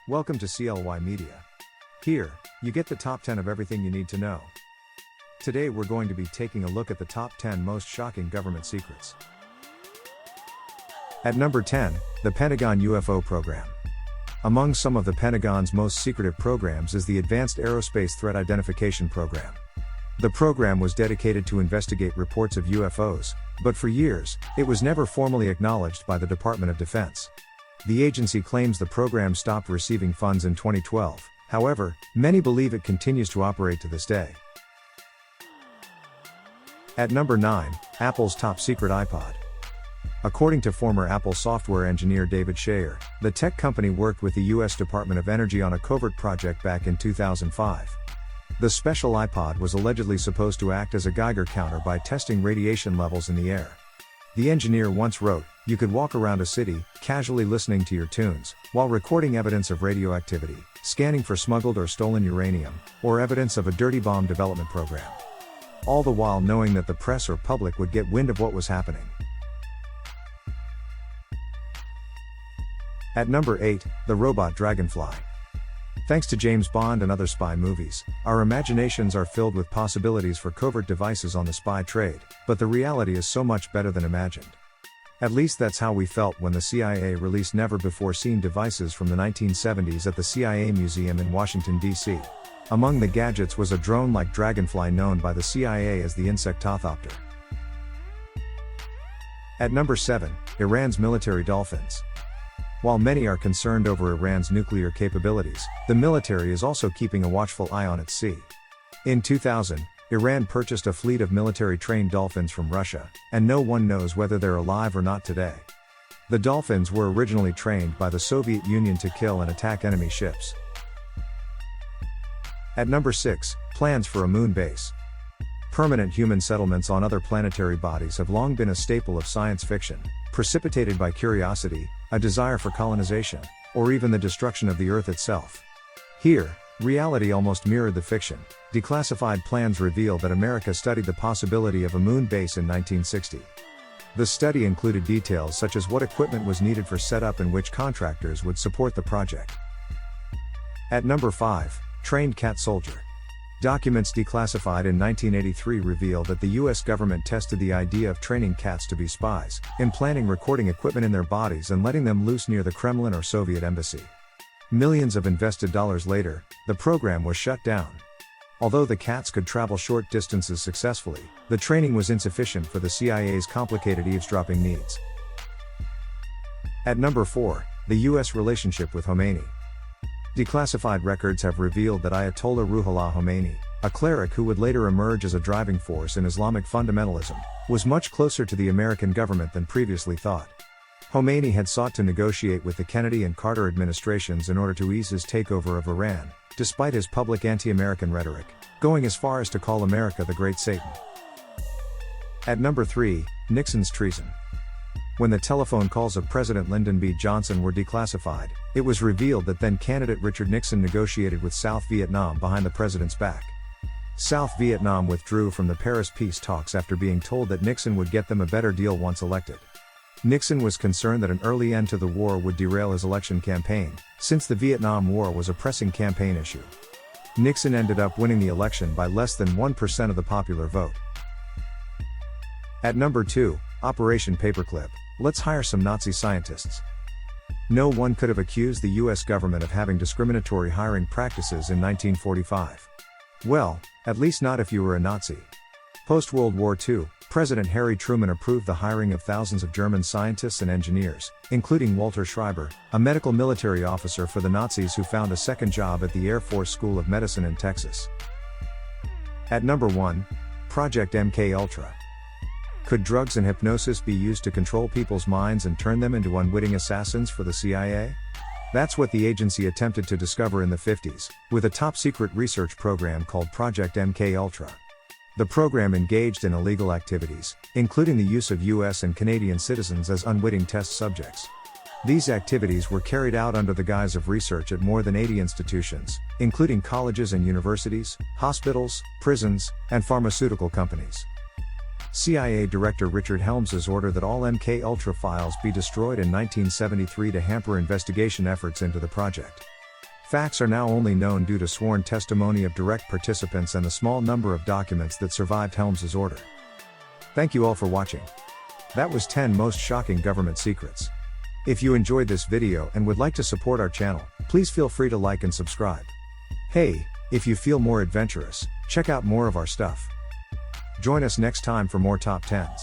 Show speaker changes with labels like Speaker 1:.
Speaker 1: Welcome to C.L.Y. Media. Here, you get the top 10 of everything you need to know. Today we're going to be taking a look at the top 10 most shocking government secrets. At number 10, the Pentagon UFO Program. Among some of the Pentagon's most secretive programs is the Advanced Aerospace Threat Identification Program. The program was dedicated to investigate reports of UFOs, but for years, it was never formally acknowledged by the Department of Defense. The agency claims the program stopped receiving funds in 2012, however, many believe it continues to operate to this day. At number 9, Apple's top secret iPod. According to former Apple software engineer David Shayer, the tech company worked with the U.S. Department of Energy on a covert project back in 2005. The special iPod was allegedly supposed to act as a Geiger counter by testing radiation levels in the air. The engineer once wrote, "You could walk around a city, casually listening to your tunes, while recording evidence of radioactivity, scanning for smuggled or stolen uranium, or evidence of a dirty bomb development program. All the while knowing that the press or public would get wind of what was happening." At number 8, the robot dragonfly. Thanks to James Bond and other spy movies, our imaginations are filled with possibilities for covert devices on the spy trade, but the reality is so much better than imagined. At least that's how we felt when the CIA released never-before-seen devices from the 1970s at the CIA Museum in Washington, D.C. Among the gadgets was a drone-like dragonfly known by the CIA as the Insectothopter. At number 7, Iran's military dolphins. While many are concerned over Iran's nuclear capabilities, the military is also keeping a watchful eye on its sea. In 2000, Iran purchased a fleet of military-trained dolphins from Russia, and no one knows whether they're alive or not today. The dolphins were originally trained by the Soviet Union to kill and attack enemy ships. At number 6, plans for a moon base. Permanent human settlements on other planetary bodies have long been a staple of science fiction, precipitated by curiosity, a desire for colonization, or even the destruction of the Earth itself. Here, reality almost mirrored the fiction. Declassified plans reveal that America studied the possibility of a moon base in 1960. The study included details such as what equipment was needed for setup and which contractors would support the project. At number 5, trained cat soldier. Documents declassified in 1983 reveal that the US government tested the idea of training cats to be spies, implanting recording equipment in their bodies and letting them loose near the Kremlin or Soviet embassy. Millions of invested dollars later, the program was shut down. Although the cats could travel short distances successfully, the training was insufficient for the CIA's complicated eavesdropping needs. At number 4, the US relationship with Khomeini. Declassified records have revealed that Ayatollah Ruhollah Khomeini, a cleric who would later emerge as a driving force in Islamic fundamentalism, was much closer to the American government than previously thought. Khomeini had sought to negotiate with the Kennedy and Carter administrations in order to ease his takeover of Iran, despite his public anti-American rhetoric, going as far as to call America the Great Satan. At number 3, Nixon's treason. When the telephone calls of President Lyndon B. Johnson were declassified, it was revealed that then-candidate Richard Nixon negotiated with South Vietnam behind the president's back. South Vietnam withdrew from the Paris peace talks after being told that Nixon would get them a better deal once elected. Nixon was concerned that an early end to the war would derail his election campaign, since the Vietnam War was a pressing campaign issue. Nixon ended up winning the election by less than 1% of the popular vote. At number 2, Operation Paperclip. Let's hire some Nazi scientists. No one could have accused the US government of having discriminatory hiring practices in 1945. Well, at least not if you were a Nazi. Post-World War II, President Harry Truman approved the hiring of thousands of German scientists and engineers, including Walter Schreiber, a medical military officer for the Nazis who found a second job at the Air Force School of Medicine in Texas. At number 1, Project MK-Ultra. Could drugs and hypnosis be used to control people's minds and turn them into unwitting assassins for the CIA? That's what the agency attempted to discover in the 50s, with a top-secret research program called Project MK-Ultra. The program engaged in illegal activities, including the use of US and Canadian citizens as unwitting test subjects. These activities were carried out under the guise of research at more than 80 institutions, including colleges and universities, hospitals, prisons, and pharmaceutical companies. CIA Director Richard Helms's order that all MK-Ultra files be destroyed in 1973 to hamper investigation efforts into the project. Facts are now only known due to sworn testimony of direct participants and the small number of documents that survived Helms's order. Thank you all for watching. That was 10 most shocking government secrets. If you enjoyed this video and would like to support our channel, please feel free to like and subscribe. Hey, if you feel more adventurous, check out more of our stuff. Join us next time for more top 10s.